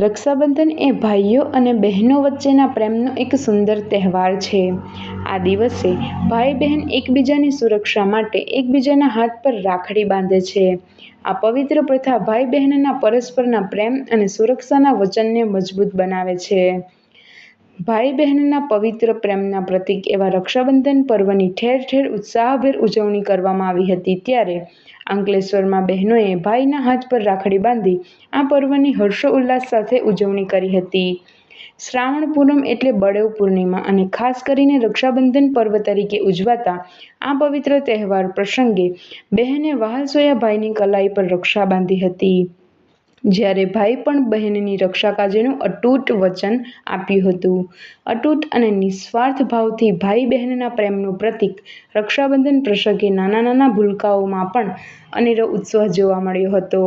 રક્ષાબંધન એ ભાઈઓ અને બહેનો વચ્ચેના પ્રેમનો એક સુંદર તહેવાર છે. આ દિવસે ભાઈ બહેન એકબીજાની સુરક્ષા માટે એકબીજાના હાથ પર રાખડી બાંધે છે. આ પવિત્ર પ્રથા ભાઈ બહેનના પરસ્પરના પ્રેમ અને સુરક્ષાના વચનને મજબૂત બનાવે છે. ભાઈ બહેનના પવિત્ર પ્રેમના પ્રતીક એવા રક્ષાબંધન પર્વની ઠેર ઠેર ઉત્સાહભેર ઉજવણી કરવામાં આવી હતી. ત્યારે અંકલેશ્વરમાં બહેનોએ ભાઈના હાથ પર રાખડી બાંધી આ પર્વની હર્ષોલ્લાસ સાથે ઉજવણી કરી હતી. શ્રાવણ પૂનમ એટલે બળેવ પૂર્ણિમા અને ખાસ કરીને રક્ષાબંધન પર્વ તરીકે ઉજવાતા આ પવિત્ર તહેવાર પ્રસંગે બહેને વહાલસોયા ભાઈની કલાઈ પર રક્ષા બાંધી હતી. જ્યારે ભાઈ પણ બહેનની રક્ષા કાજેનું અતૂટ વચન આપ્યું હતું. અતૂટ અને નિસ્વાર્થ ભાવથી ભાઈ બહેનના પ્રેમનું પ્રતીક રક્ષાબંધન પ્રસંગે નાના નાના ભૂલકાઓમાં પણ અનેરો ઉત્સાહ જોવા મળ્યો હતો.